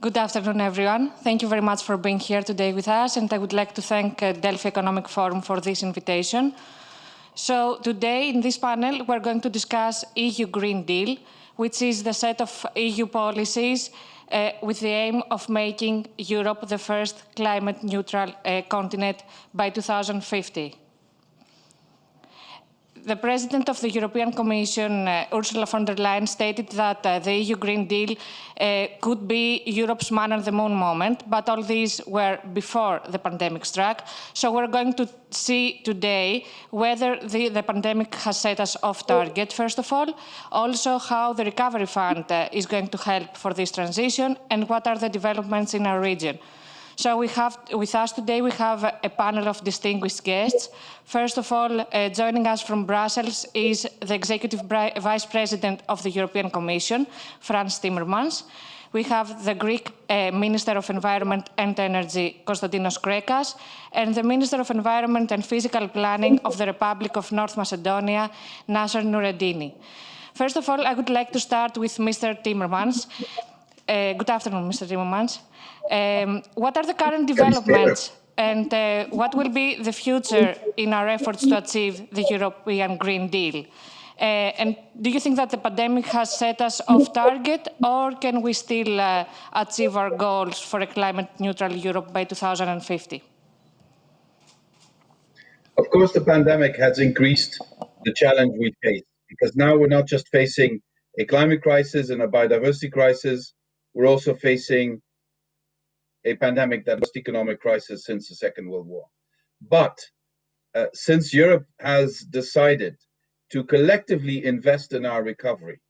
Good afternoon, everyone. Thank you very much for being here today with us, and I would like to thank Delphi Economic Forum for this invitation. So today in this panel, we're going to discuss EU Green Deal, which is the set of EU policies with the aim of making Europe the first climate-neutral continent by 2050. The President of the European Commission, Ursula von der Leyen, stated that the EU Green Deal could be Europe's man on the moon moment, but all these were before the pandemic struck. So we're going to see today whether the pandemic has set us off target, first of all, also how the Recovery Fund is going to help for this transition, and what are the developments in our region. So we have with us today, we have a panel of distinguished guests. First of all, joining us from Brussels is the Executive Vice President of the European Commission, Frans Timmermans. We have the Greek Minister of Environment and Energy, Konstantinos Skrekas, and the Minister of Environment and Physical Planning of the Republic of North Macedonia, Naser Nuredini. First of all, I would like to start with Mr. Timmermans. Good afternoon, Mr. Timmermans. What are the current developments and what will be the future in our efforts to achieve the European Green Deal? And do you think that the pandemic has set us off target, or can we still achieve our goals for a climate-neutral Europe by 2050? Of course, the pandemic has increased the challenge we face, because now we're not just facing a climate crisis and a biodiversity crisis, we're also facing a pandemic that was economic crisis since the Second World War. But since Europe has decided to collectively invest in our recovery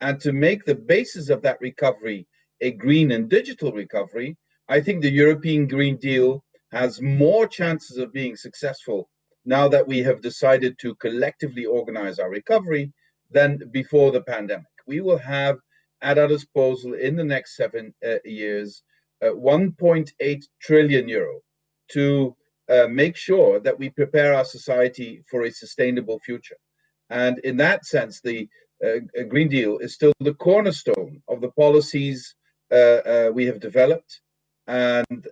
and to make the basis of that recovery a green and digital recovery, I think the European Green Deal has more chances of being successful now that we have decided to collectively organize our recovery than before the pandemic. We will have at our disposal in the next 7 years 1.8 trillion euro to make sure that we prepare our society for a sustainable future. And in that sense, the Green Deal is still the cornerstone of the policies we have developed, and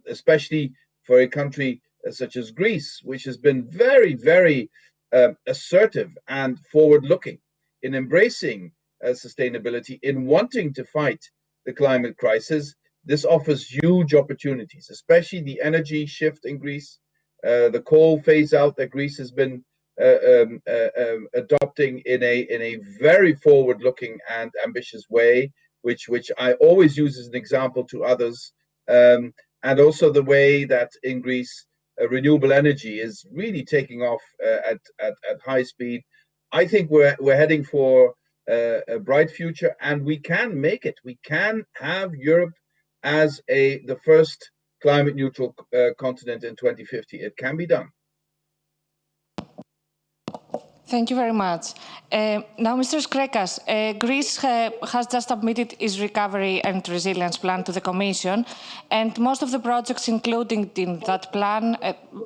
especially for a country such as Greece, which has been very, very assertive and forward-looking in embracing sustainability, in wanting to fight the climate crisis. This offers huge opportunities, especially the energy shift in Greece, the coal phase out that Greece has been adopting in a very forward-looking and ambitious way, which I always use as an example to others, and also the way that in Greece renewable energy is really taking off at high speed. I think we're heading for a bright future, and we can make it. We can have Europe as the first climate neutral continent in 2050. It can be done. Thank you very much. Now, Mr. Skrekas, Greece has just submitted its recovery and resilience plan to the Commission, and most of the projects included in that plan,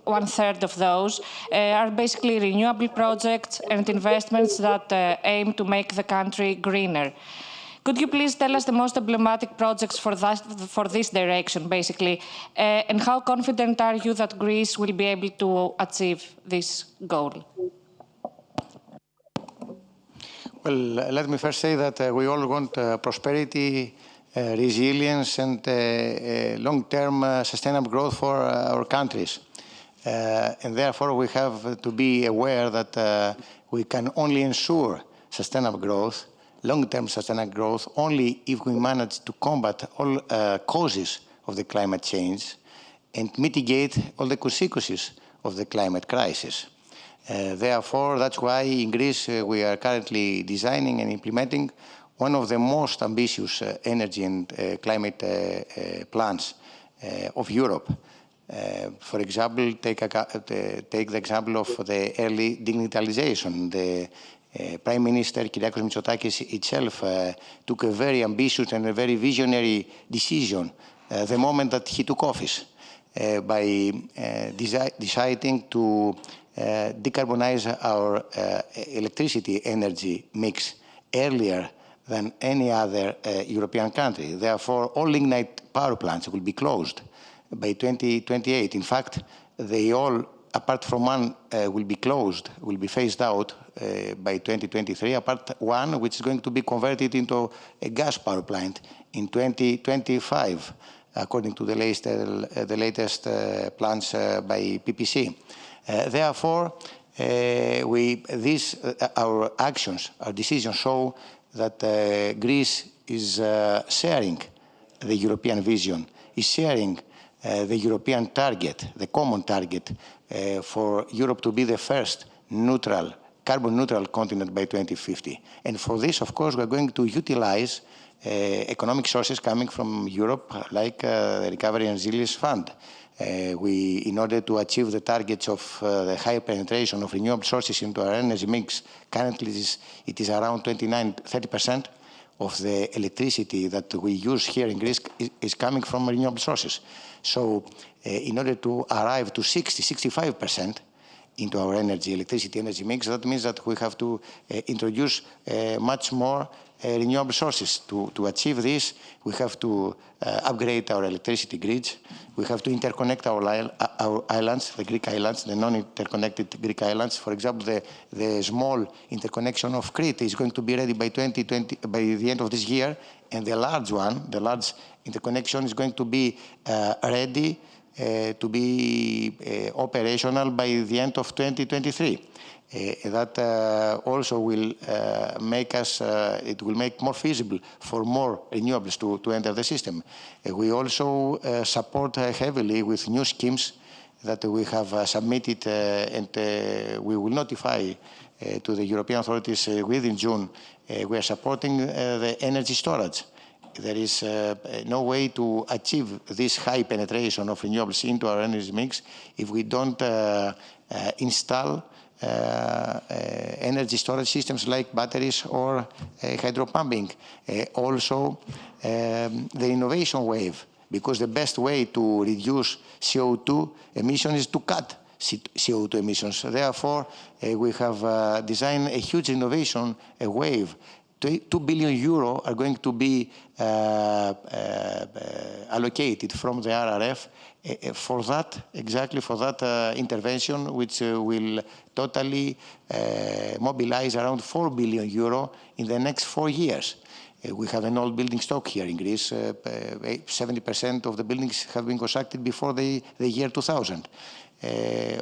1/3 of those, are basically renewable projects and investments that aim to make the country greener. Could you please tell us the most emblematic projects for this direction, basically, and how confident are you that Greece will be able to achieve this goal? Well, let me first say that we all want prosperity, resilience, and long-term sustainable growth for our countries. And therefore, we have to be aware that we can only ensure sustainable growth, long-term sustainable growth, only if we manage to combat all causes of the climate change and mitigate all the consequences of the climate crisis. Therefore, that's why in Greece we are currently designing and implementing one of the most ambitious energy and climate plans of Europe. For example, take the example of the early digitalization. The Prime Minister Kyriakos Mitsotakis itself took a very ambitious and a very visionary decision the moment that he took office by deciding to decarbonize our electricity energy mix earlier than any other European country. Therefore, all lignite power plants will be closed by 2028. In fact, they all, apart from one, will be closed, will be phased out by 2023, apart one which is going to be converted into a gas power plant in 2025, according to the latest plans by PPC. Therefore, our actions, our decisions show that Greece is sharing the European vision, is sharing the European target, the common target for Europe to be the first carbon neutral continent by 2050. And for this, of course, we're going to utilize economic sources coming from Europe, like the Recovery and Resilience Fund. In order to achieve the targets of the high penetration of renewable sources into our energy mix, currently it is around 29-30% of the electricity that we use here in Greece is coming from renewable sources. So in order to arrive to 60-65% into our electricity energy mix, that means that we have to introduce much more renewable sources. To achieve this, we have to upgrade our electricity grids. We have to interconnect our islands, the Greek islands, the non-interconnected Greek islands. For example, the small interconnection of Crete is going to be ready by 2020, by the end of this year, and the large one, the large interconnection, is going to be ready to be operational by the end of 2023. That also will make it will make more feasible for more renewables to enter the system. We also support heavily with new schemes that we have submitted and we will notify to the European authorities within June. We are supporting the energy storage. There is no way to achieve this high penetration of renewables into our energy mix if we don't install energy storage systems like batteries or hydro pumping. Also, the innovation wave, because the best way to reduce CO2 emissions is to cut CO2 emissions. Therefore, we have designed a huge innovation wave. 2 billion euro are going to be allocated from the RRF for that, exactly for that intervention, which will totally mobilize around 4 billion euro in the next 4 years. We have an old building stock here in Greece. 70% of the buildings have been constructed before the year 2000.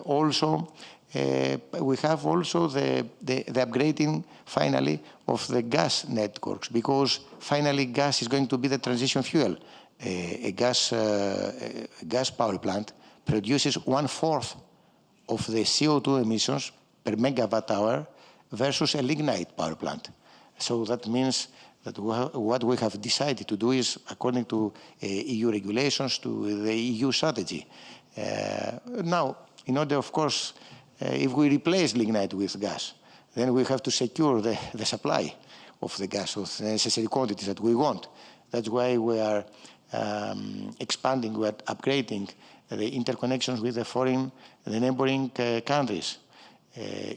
Also, we have also the upgrading, finally, of the gas networks, because finally gas is going to be the transition fuel. A gas power plant produces 1/4 of the CO2 emissions per megawatt hour versus a lignite power plant. So that means that what we have decided to do is, according to EU regulations, to the EU strategy. Now, in order, of course, if we replace lignite with gas, then we have to secure the supply of the gas of the necessary quantities that we want. That's why we are expanding, we are upgrading the interconnections with the neighboring countries.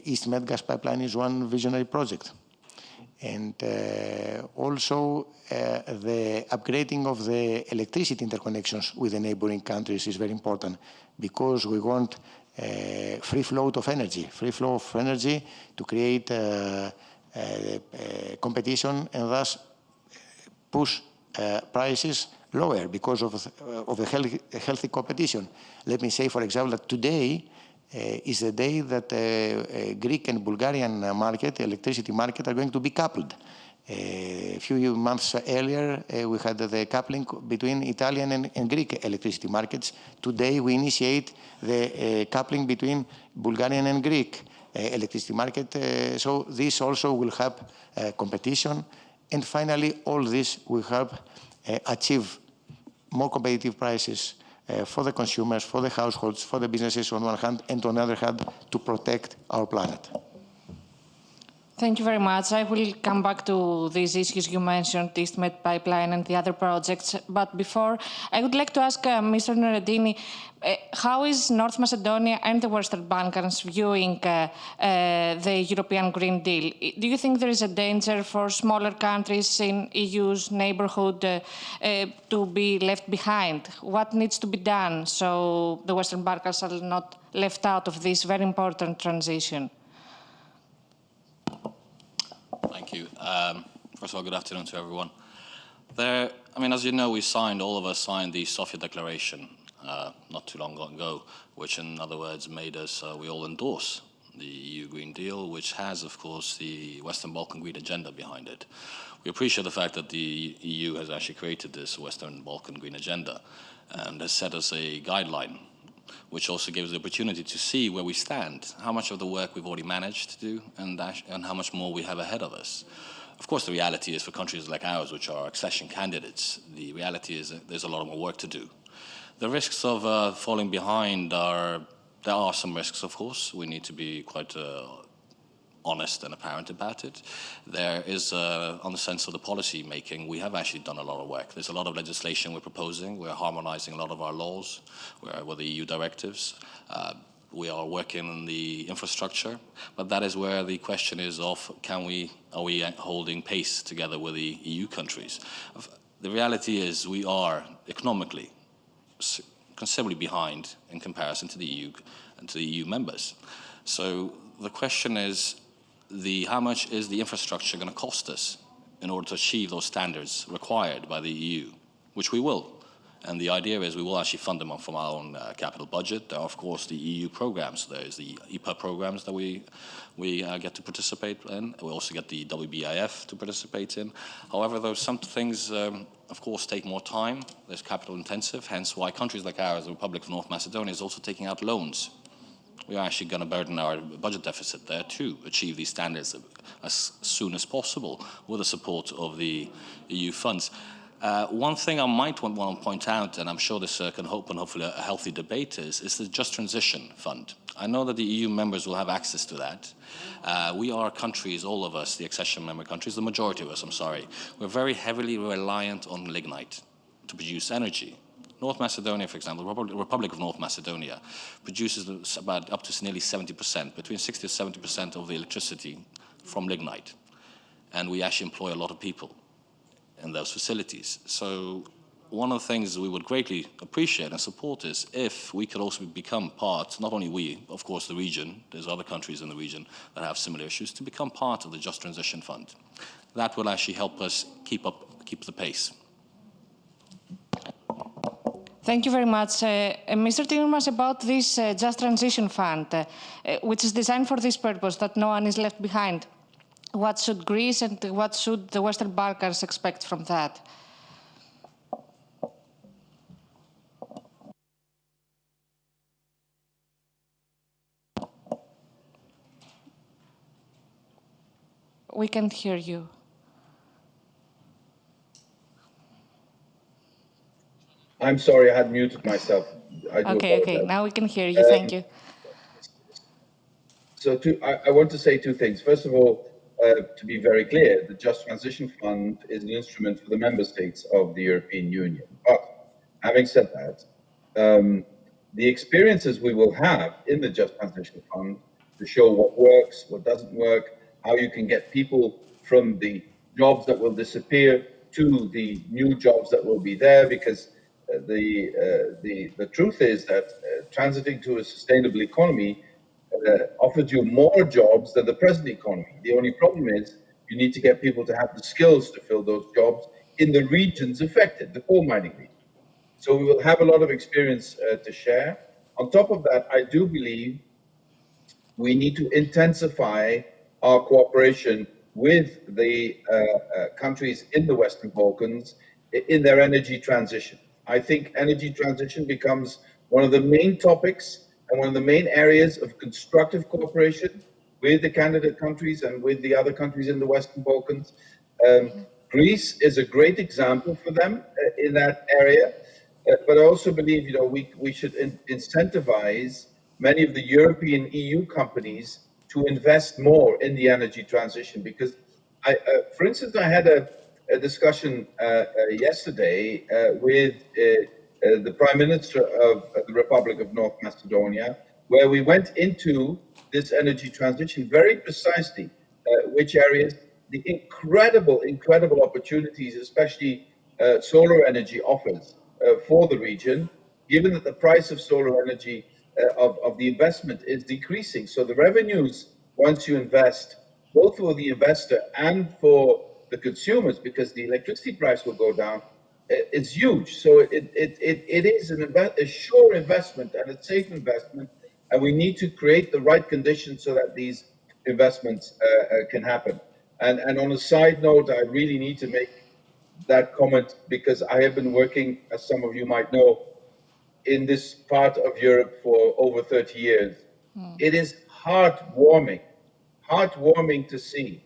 East Med gas pipeline is one visionary project. And also the upgrading of the electricity interconnections with the neighboring countries is very important, because we want free flow of energy to create competition and thus push prices lower because of a healthy competition. Let me say, for example, that today is the day that Greek and Bulgarian market, electricity market, are going to be coupled. A few months earlier, we had the coupling between Italian and Greek electricity markets. Today, we initiate the coupling between Bulgarian and Greek electricity market. So this also will have competition And finally, all this will help achieve more competitive prices for the consumers, for the households, for the businesses on one hand, and on the other hand, to protect our planet. Thank you very much. I will come back to these issues you mentioned, East Med Pipeline and the other projects. But before, I would like to ask Mr. Nuredini, how is North Macedonia and the Western Balkans viewing the European Green Deal? Do you think there is a danger for smaller countries in EU's neighborhood to be left behind? What needs to be done so the Western Balkans are not left out of this very important transition? Thank you. First of all, good afternoon to everyone. As you know, all of us signed the Sofia Declaration not too long ago, which in other words made us, we all endorse the EU Green Deal, which has, of course, the Western Balkan Green Agenda behind it. We appreciate the fact that the EU has actually created this Western Balkan Green Agenda and has set us a guideline, which also gives the opportunity to see where we stand, how much of the work we've already managed to do, and how much more we have ahead of us. Of course, the reality is for countries like ours, which are accession candidates, the reality is that there's a lot more work to do. The risks of falling behind there are some risks, of course. We need to be quite honest and apparent about it. There is, on the sense of the policy making, we have actually done a lot of work. There's a lot of legislation we're proposing. We're harmonizing a lot of our laws with the EU directives. We are working on the infrastructure, but that is where the question is of are we holding pace together with the EU countries? The reality is we are economically considerably behind in comparison to the EU and to the EU members. So the question is, how much is the infrastructure going to cost us in order to achieve those standards required by the EU, which we will. And the idea is we will actually fund them from our own capital budget. There are, of course, the EU programs. There is the EPA programs that we get to participate in. We also get the WBIF to participate in. However, those some things, of course, take more time. There's capital intensive, hence why countries like ours, the Republic of North Macedonia, is also taking out loans. We are actually going to burden our budget deficit there to achieve these standards as soon as possible with the support of the EU funds. One thing I might want to point out, and I'm sure this can open hopefully a healthy debate, is the Just Transition Fund. I know that the EU members will have access to that. We are countries, all of us, the accession member countries, the majority of us, we're very heavily reliant on lignite to produce energy. North Macedonia, for example, the Republic of North Macedonia, produces about up to nearly 70%, between 60 to 70% of the electricity from lignite. And we actually employ a lot of people in those facilities. So one of the things we would greatly appreciate and support is if we could also become part, not only we, of course the region, there's other countries in the region that have similar issues, to become part of the Just Transition Fund. That will actually help us keep the pace. Thank you very much. Mr. Timmermans, about this Just Transition Fund, which is designed for this purpose, that no one is left behind. What should Greece and what should the Western Balkans expect from that? We can't hear you. I'm sorry, I had muted myself. Okay, now we can hear you. Thank you. So I want to say two things. First of all, to be very clear, the Just Transition Fund is an instrument for the member states of the European Union. But having said that, the experiences we will have in the Just Transition Fund to show what works, what doesn't work, how you can get people from the jobs that will disappear to the new jobs that will be there, because the truth is that transiting to a sustainable economy offers you more jobs than the present economy. The only problem is you need to get people to have the skills to fill those jobs in the regions affected, the coal mining region. So we will have a lot of experience to share. On top of that, I do believe we need to intensify our cooperation with the countries in the Western Balkans in their energy transition. I think energy transition becomes one of the main topics and one of the main areas of constructive cooperation with the candidate countries and with the other countries in the Western Balkans. Greece is a great example for them in that area, but I also believe, we should incentivize many of the European EU companies to invest more in the energy transition. Because, for instance, I had a discussion yesterday with the Prime Minister of the Republic of North Macedonia, where we went into this energy transition very precisely, which areas, the incredible opportunities, especially solar energy offers for the region, given that the price of solar energy of the investment is decreasing. So the revenues, once you invest, both for the investor and for the consumers, because the electricity price will go down, is huge. So it is a sure investment and a safe investment, and we need to create the right conditions so that these investments can happen. And on a side note, I really need to make that comment because I have been working, as some of you might know, in this part of Europe for over 30 years. It is heartwarming to see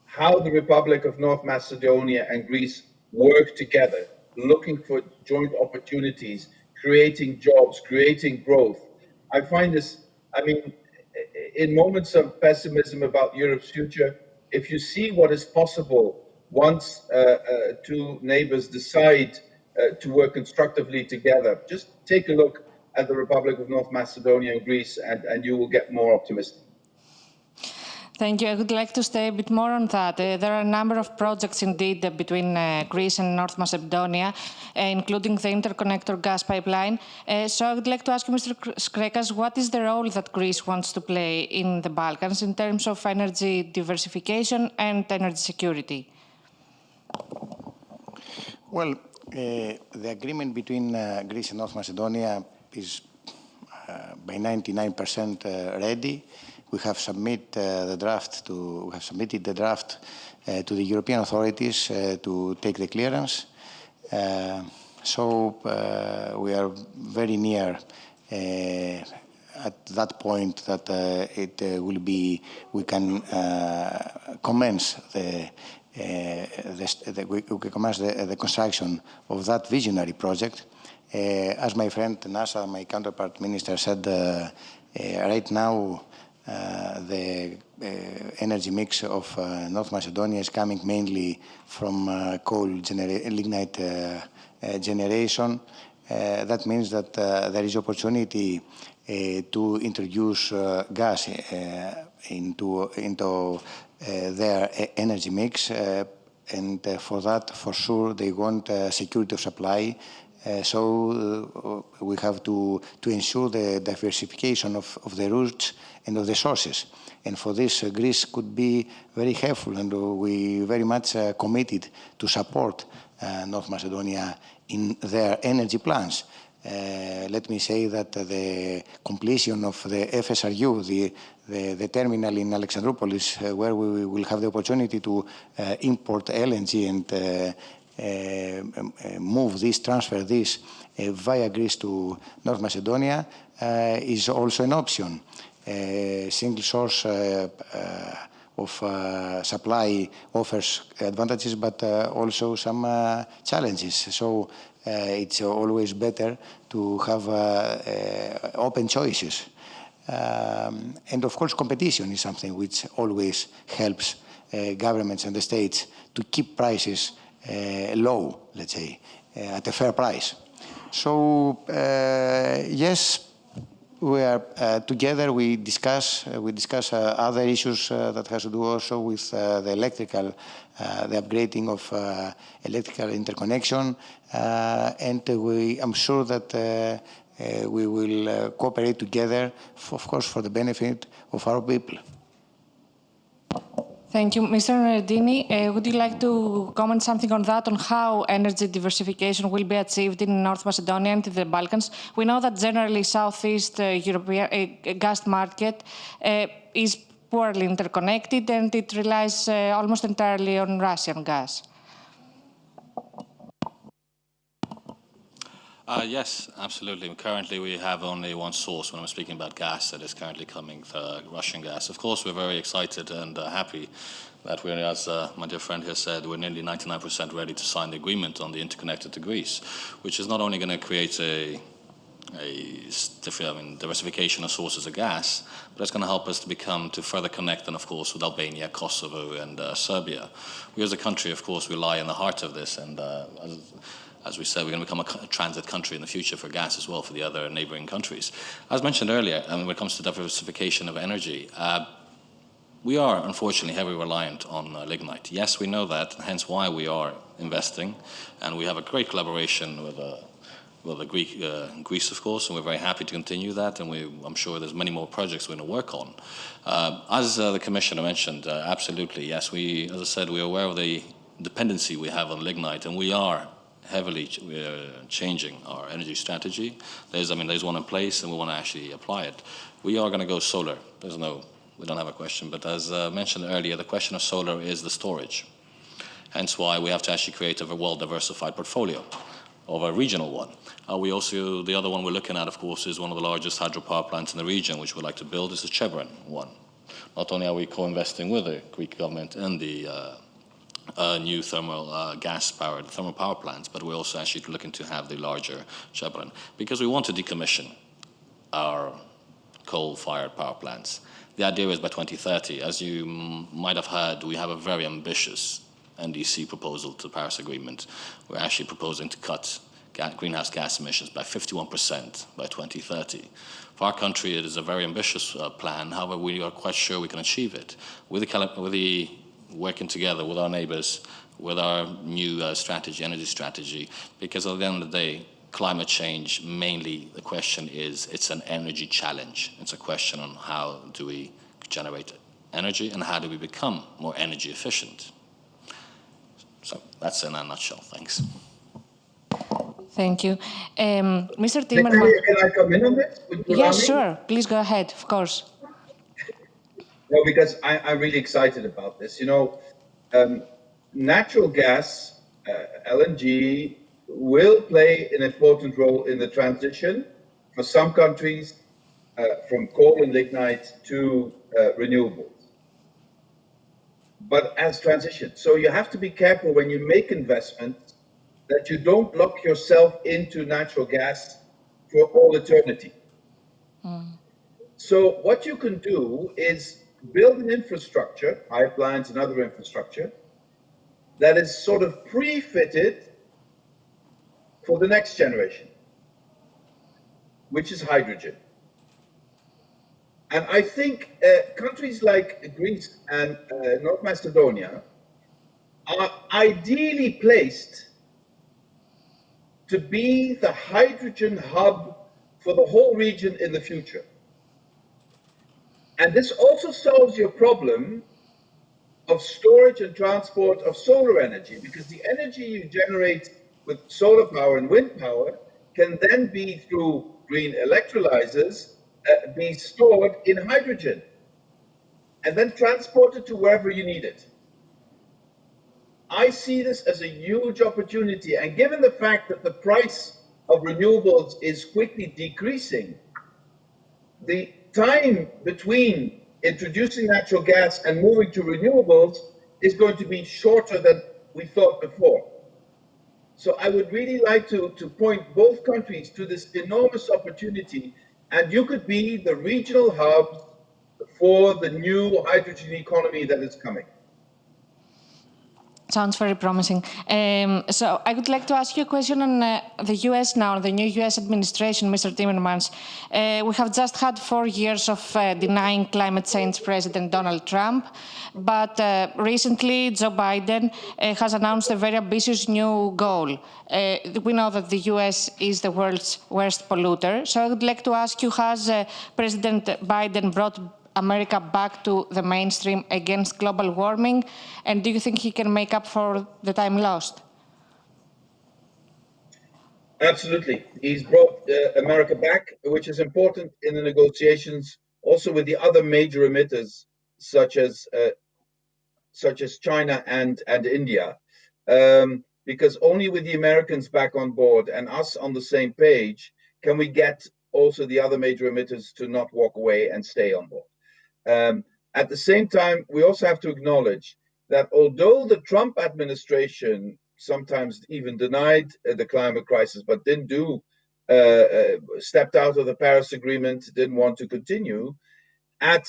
how the Republic of North Macedonia and Greece work together, looking for joint opportunities, creating jobs, creating growth. I find this, in moments of pessimism about Europe's future, if you see what is possible once two neighbors decide to work constructively together, just take a look at the Republic of North Macedonia and Greece, and you will get more optimistic. Thank you. I would like to stay a bit more on that. There are a number of projects indeed between Greece and North Macedonia, including the interconnector gas pipeline. So I would like to ask you, Mr. Skrekas, what is the role that Greece wants to play in the Balkans in terms of energy diversification and energy security? Well, the agreement between Greece and North Macedonia is by 99% ready. We have submitted the draft to the European authorities to take the clearance. So we are very near at that point that we can commence the construction of that visionary project. As my friend Naser, my counterpart minister, said, right now the energy mix of North Macedonia is coming mainly from lignite generation. That means that there is opportunity to introduce gas into their energy mix, and for that, for sure, they want security of supply. So we have to ensure the diversification of the routes and of the sources. And for this, Greece could be very helpful, and we very much committed to support North Macedonia in their energy plans. Let me say that the completion of the FSRU, the terminal in Alexandroupolis, where we will have the opportunity to import LNG and transfer this via Greece to North Macedonia, is also an option. Single source of supply offers advantages, but also some challenges. So it's always better to have open choices. And of course, competition is something which always helps governments and the states to keep prices low, let's say, at a fair price. So yes, we are together. We discuss other issues that has to do also with the upgrading of electrical interconnection, and I'm sure that we will cooperate together, of course, for the benefit of our people. Thank you. Mr. Nuredini, would you like to comment something on that, on how energy diversification will be achieved in North Macedonia and the Balkans? We know that generally Southeast European gas market is poorly interconnected and it relies almost entirely on Russian gas. Yes, absolutely. Currently, we have only one source when I'm speaking about gas that is currently coming, Russian gas. Of course, we're very excited and happy that we're, as my dear friend here said, we're nearly 99% ready to sign the agreement on the interconnected to Greece, which is not only going to create a diversification of sources of gas, but it's going to help us to further connect, and of course, with Albania, Kosovo, and Serbia. We as a country, of course, we lie in the heart of this, and as we said, we're going to become a transit country in the future for gas as well for the other neighboring countries. As mentioned earlier, when it comes to diversification of energy, we are unfortunately heavily reliant on lignite. Yes, we know that, hence why we are investing, and we have a great collaboration with Greece, of course, and we're very happy to continue that, and I'm sure there's many more projects we're going to work on. As the Commissioner mentioned, absolutely, yes, as I said, we're aware of the dependency we have on lignite, and we are heavily changing our energy strategy. There's one in place, and we want to actually apply it. We are going to go solar. We don't have a question, but as mentioned earlier, the question of solar is the storage. Hence why we have to actually create a well-diversified portfolio of a regional one. The other one we're looking at, of course, is one of the largest hydropower plants in the region, which we'd like to build, is the Chevron one. Not only are we co-investing with the Greek government in the new thermal gas-powered thermal power plants, but we're also actually looking to have the larger Chevron, because we want to decommission our coal-fired power plants. The idea is by 2030, as you might have heard, we have a very ambitious NDC proposal to the Paris Agreement. We're actually proposing to cut greenhouse gas emissions by 51% by 2030. For our country, it is a very ambitious plan. However, we are quite sure we can achieve it. With the working together with our neighbors, with our new energy strategy, because at the end of the day, climate change, mainly the question is, it's an energy challenge. It's a question on how do we generate energy and how do we become more energy efficient. So that's in a nutshell. Thanks. Thank you. Mr. Timmermans. Can I come in on this? Yes, sure. Please go ahead, of course. No, because I'm really excited about this. Natural gas, LNG, will play an important role in the transition for some countries from coal and lignite to renewables. But as transition. So you have to be careful when you make investments that you don't lock yourself into natural gas for all eternity. So what you can do is build an infrastructure, pipelines and other infrastructure, that is sort of pre-fitted for the next generation, which is hydrogen. And I think countries like Greece and North Macedonia are ideally placed to be the hydrogen hub for the whole region in the future. And this also solves your problem of storage and transport of solar energy, because the energy you generate with solar power and wind power can then be, through green electrolyzers, be stored in hydrogen and then transported to wherever you need it. I see this as a huge opportunity, and given the fact that the price of renewables is quickly decreasing, the time between introducing natural gas and moving to renewables is going to be shorter than we thought before. So I would really like to point both countries to this enormous opportunity, and you could be the regional hub for the new hydrogen economy that is coming. Sounds very promising. So I would like to ask you a question on the US now, the new US administration, Mr. Timmermans. We have just had 4 years of denying climate change President Donald Trump, but recently Joe Biden has announced a very ambitious new goal. We know that the US is the world's worst polluter, so I would like to ask you, has President Biden brought America back to the mainstream against global warming? And do you think he can make up for the time lost? Absolutely. He's brought America back, which is important in the negotiations also with the other major emitters, such as China and India. because only with the Americans back on board and us on the same page can we get also the other major emitters to not walk away and stay on board. At the same time, we also have to acknowledge that although the Trump administration sometimes even denied the climate crisis, but didn't do, stepped out of the Paris Agreement, didn't want to continue, at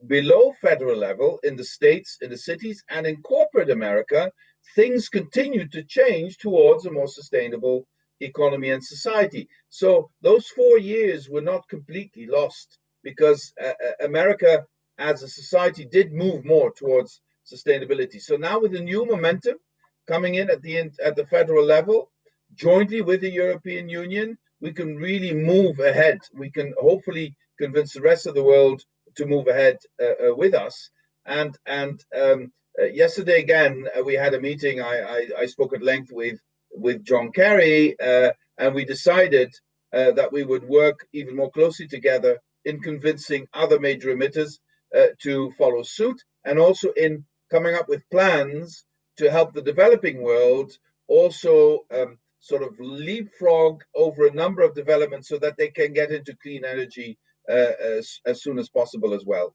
below federal level, in the states, in the cities, and in corporate America, things continue to change towards a more sustainable economy and society. So those 4 years were not completely lost because America as a society did move more towards sustainability. So now with the new momentum coming in at the federal level, jointly with the European Union, we can really move ahead. We can hopefully convince the rest of the world to move ahead with us. And yesterday again, we had a meeting. I spoke at length with John Kerry, and we decided that we would work even more closely together in convincing other major emitters to follow suit, and also in coming up with plans to help the developing world also sort of leapfrog over a number of developments so that they can get into clean energy as soon as possible as well.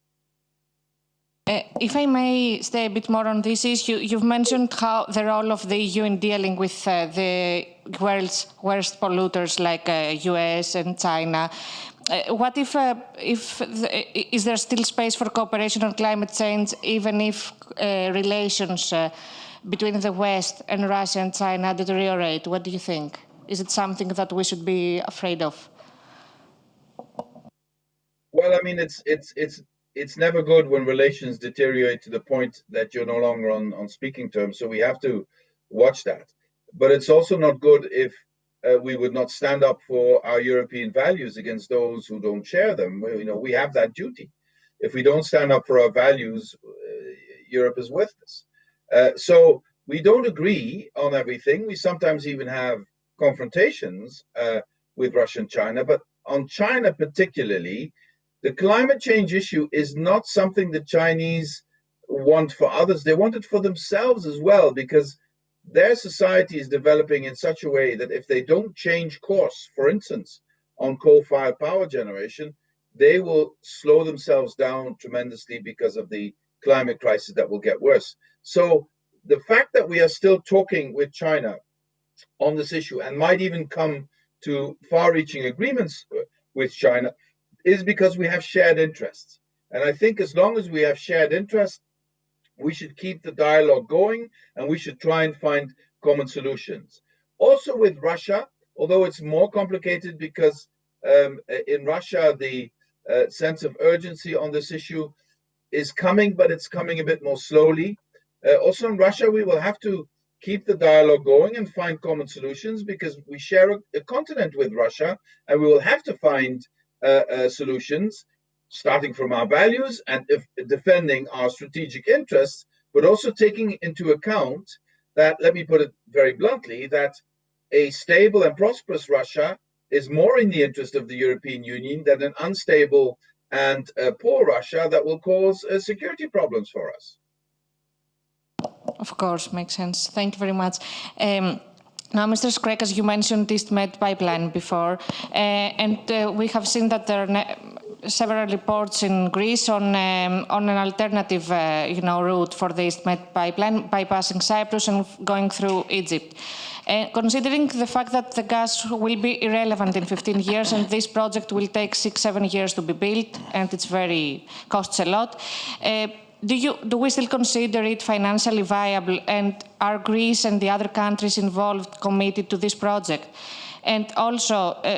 If I may stay a bit more on this issue, you've mentioned how the role of the EU in dealing with the world's worst polluters like US and China. What if is there still space for cooperation on climate change, even if relations between the West and Russia and China deteriorate? What do you think? Is it something that we should be afraid of? Well, I mean, it's never good when relations deteriorate to the point that you're no longer on speaking terms. So we have to watch that. But it's also not good if we would not stand up for our European values against those who don't share them. We have that duty. If we don't stand up for our values, Europe is worthless. So we don't agree on everything. We sometimes even have confrontations with Russia and China. But on China particularly, the climate change issue is not something the Chinese want for others. They want it for themselves as well, because their society is developing in such a way that if they don't change course, for instance, on coal-fired power generation, they will slow themselves down tremendously because of the climate crisis that will get worse. So the fact that we are still talking with China on this issue and might even come to far-reaching agreements with China is because we have shared interests. And I think as long as we have shared interests, we should keep the dialogue going and we should try and find common solutions. Also with Russia, although it's more complicated because in Russia, the sense of urgency on this issue is coming, but it's coming a bit more slowly. Also in Russia, we will have to keep the dialogue going and find common solutions because we share a continent with Russia, and we will have to find solutions starting from our values and defending our strategic interests, but also taking into account that, let me put it very bluntly, that a stable and prosperous Russia is more in the interest of the European Union than an unstable and poor Russia that will cause security problems for us. Of course, makes sense. Thank you very much. Now, Mr. Skrekas, you mentioned East Med pipeline before, and we have seen that there are several reports in Greece on an alternative, route for the East Med pipeline, bypassing Cyprus and going through Egypt. Considering the fact that the gas will be irrelevant in 15 years and this project will take 6-7 years to be built and costs a lot, do we still consider it financially viable, and are Greece and the other countries involved committed to this project? And also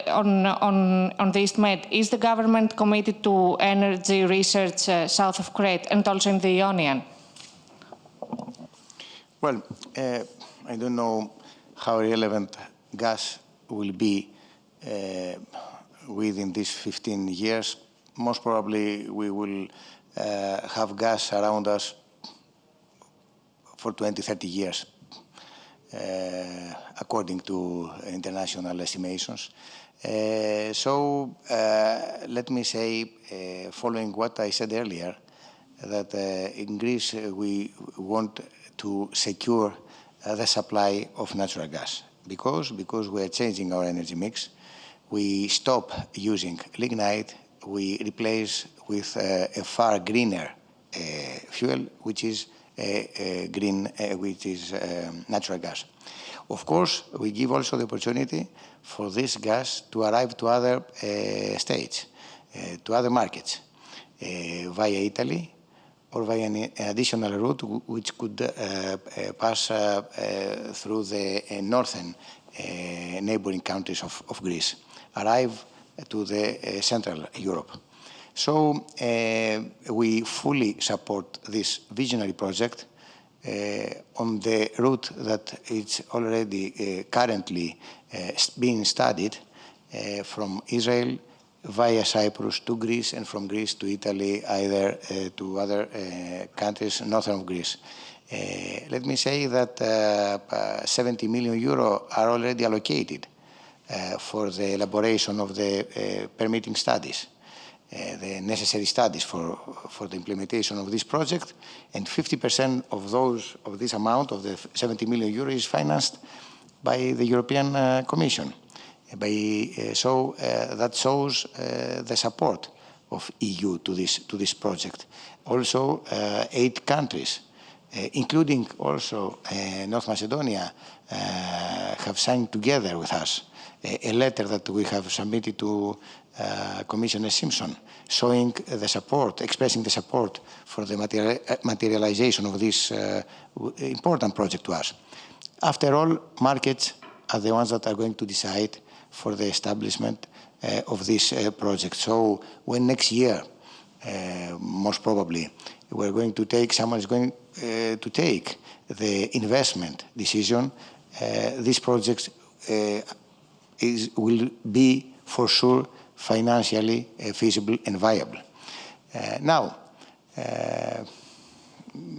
on the East Med, is the government committed to energy research south of Crete and also in the Ionian? Well, I don't know how relevant gas will be within these 15 years. Most probably we will have gas around us for 20-30 years, according to international estimations. So let me say, following what I said earlier, that in Greece we want to secure the supply of natural gas. Because we are changing our energy mix, we stop using lignite, we replace with a far greener fuel, which is natural gas. Of course, we give also the opportunity for this gas to arrive to other states, to other markets, via Italy, or via an additional route which could pass through the northern neighboring countries of Greece, arrive to the Central Europe. So we fully support this visionary project on the route that it's already currently being studied from Israel via Cyprus to Greece, and from Greece to Italy, either to other countries northern of Greece. Let me say that 70 million euro are already allocated for the elaboration of the permitting studies, the necessary studies for the implementation of this project, and 50% of this amount, of the 70 million euro, is financed by the European Commission. So that shows the support of EU to this project. Also, 8 countries, including also North Macedonia, have signed together with us a letter that we have submitted to Commissioner Simpson, showing the support, expressing the support for the materialization of this important project to us. After all, markets are the ones that are going to decide for the establishment of this project. So when next year, most probably, we're going to take, someone is going to take the investment decision, this project will be for sure financially feasible and viable. Now,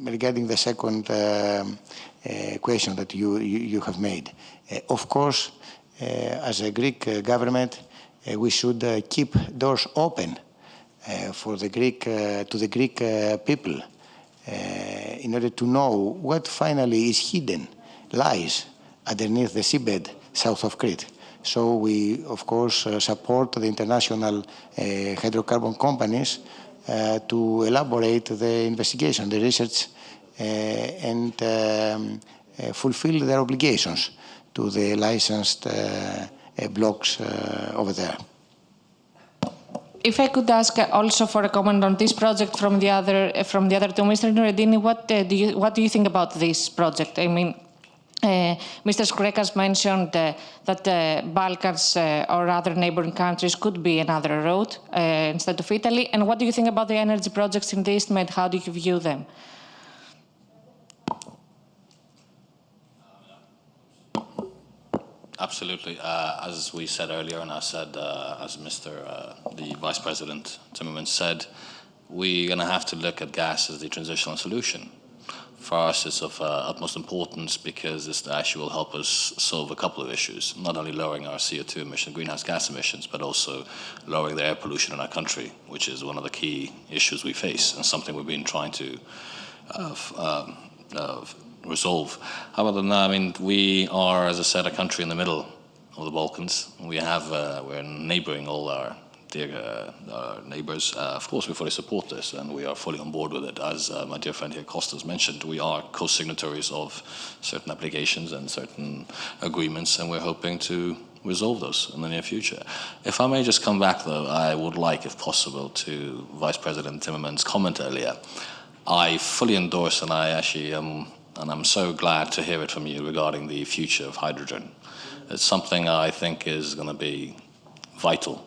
regarding the second question that you have made, of course, as a Greek government, we should keep doors open for the to the Greek people in order to know what finally is hidden, lies underneath the seabed south of Crete. So we, of course, support the international hydrocarbon companies to elaborate the investigation, the research, and fulfill their obligations to the licensed blocks over there. If I could ask also for a comment on this project from the other two, Mr. Nuredini, what do you think about this project? I mean, Mr. Skrekas mentioned that the Balkans or other neighboring countries could be another route instead of Italy. And what do you think about the energy projects in the East Med? How do you view them? Absolutely. As we said earlier, and I said, as the Vice President Timmermans said, we're going to have to look at gas as the transitional solution. For us, it's of utmost importance because this actually will help us solve a couple of issues, not only lowering our CO2 emissions, greenhouse gas emissions, but also lowering the air pollution in our country, which is one of the key issues we face and something we've been trying to resolve. However, I mean, we are, as I said, a country in the middle of the Balkans. We're neighboring all our dear neighbors. Of course, we fully support this, and we are fully on board with it. As my dear friend here, Kostas, mentioned, we are co-signatories of certain applications and certain agreements, and we're hoping to resolve those in the near future. If I may just come back, though, I would like, if possible, to Vice President Timmermans' comment earlier. I fully endorse, and I actually am, and I'm so glad to hear it from you regarding the future of hydrogen. It's something I think is going to be vital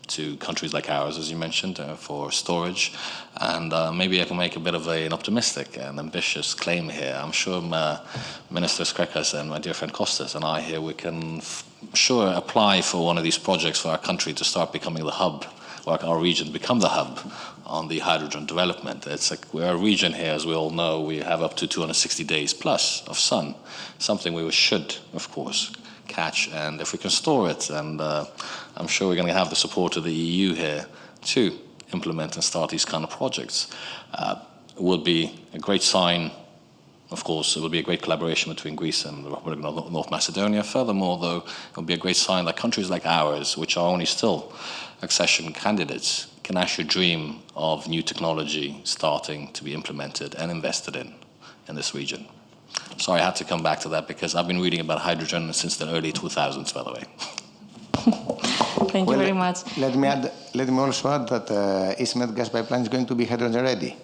to countries like ours, as you mentioned, for storage. And maybe I can make a bit of an optimistic and ambitious claim here. I'm sure Minister Skrekas and my dear friend Kostas and I here, we can sure apply for one of these projects for our country to start becoming the hub, or our region become the hub on the hydrogen development. It's like we're a region here, as we all know, we have up to 260 days plus of sun, something we should, of course, catch. And if we can store it, and I'm sure we're going to have the support of the EU here to implement and start these kind of projects, it would be a great sign of course, it will be a great collaboration between Greece and the Republic of North Macedonia. Furthermore, though, it will be a great sign that countries like ours, which are only still accession candidates, can actually dream of new technology starting to be implemented and invested in this region. Sorry, I had to come back to that because I've been reading about hydrogen since the early 2000s, by the way. Thank you very much. Let me also add that East Med gas pipeline is going to be hydrogen ready,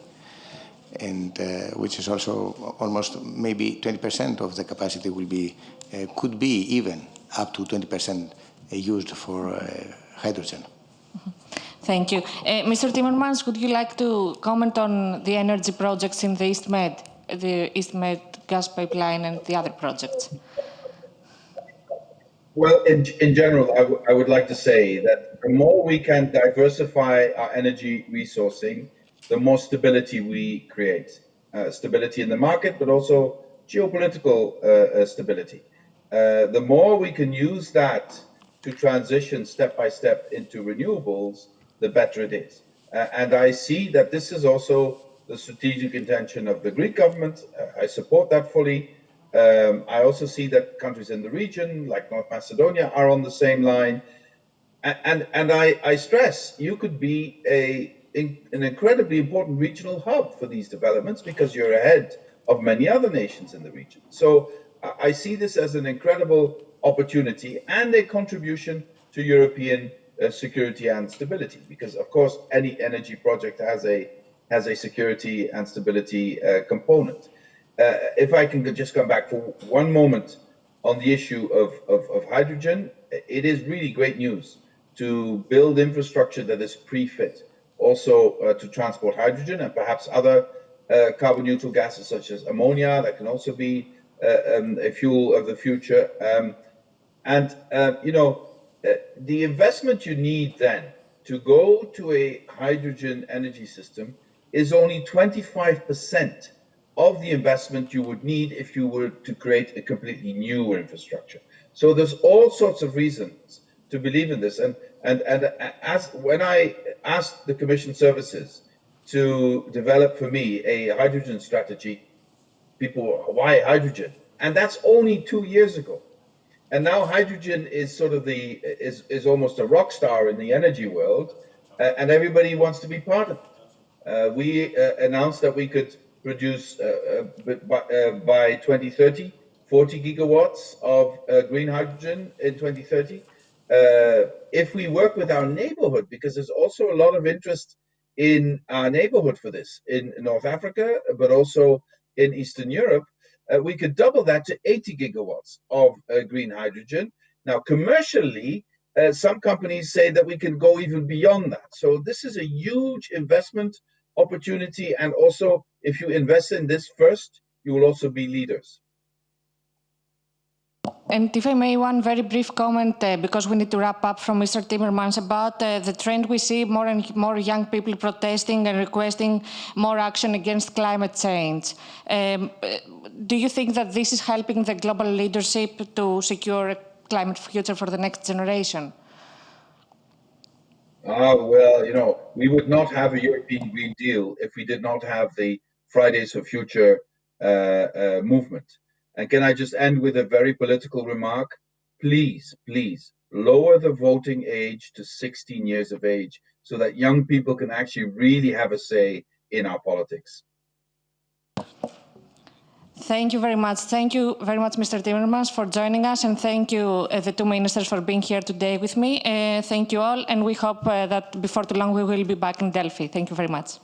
and which is also almost maybe 20% of the capacity will be, could be even up to 20% used for hydrogen. Thank you. Mr. Timmermans, would you like to comment on the energy projects in the East Med gas pipeline and the other projects? Well, in general, I would like to say that the more we can diversify our energy resourcing, the more stability we create. Stability in the market, but also geopolitical stability. The more we can use that to transition step by step into renewables, the better it is. And I see that this is also the strategic intention of the Greek government. I support that fully. I also see that countries in the region, like North Macedonia, are on the same line. And I stress, you could be an incredibly important regional hub for these developments because you're ahead of many other nations in the region. So I see this as an incredible opportunity and a contribution to European security and stability, because of course any energy project has a security and stability component. If I can just come back for one moment on the issue of hydrogen, it is really great news to build infrastructure that is pre-fit also to transport hydrogen and perhaps other carbon neutral gases such as ammonia that can also be a fuel of the future. The investment you need then to go to a hydrogen energy system is only 25% of the investment you would need if you were to create a completely new infrastructure. So there's all sorts of reasons to believe in this. And when I asked the Commission services to develop for me a hydrogen strategy, people were, why hydrogen? And that's only 2 years ago. And now hydrogen is sort of is almost a rock star in the energy world, and everybody wants to be part of it. We announced that we could produce by 2030 40 gigawatts of green hydrogen in 2030. If we work with our neighborhood, because there's also a lot of interest in our neighborhood for this, in North Africa, but also in Eastern Europe, we could double that to 80 gigawatts of green hydrogen. Now, commercially, some companies say that we can go even beyond that. So this is a huge investment opportunity. And also, if you invest in this first, you will also be leaders. And if I may, one very brief comment, because we need to wrap up, from Mr. Timmermans about the trend we see more and more young people protesting and requesting more action against climate change. Do you think that this is helping the global leadership to secure a climate future for the next generation? Well, we would not have a European Green Deal if we did not have the Fridays for Future movement. And can I just end with a very political remark? Please, please, lower the voting age to 16 years of age so that young people can actually really have a say in our politics. Thank you very much. Thank you very much, Mr. Timmermans, for joining us, and thank you, the two ministers, for being here today with me. Thank you all, and we hope that before too long we will be back in Delphi. Thank you very much.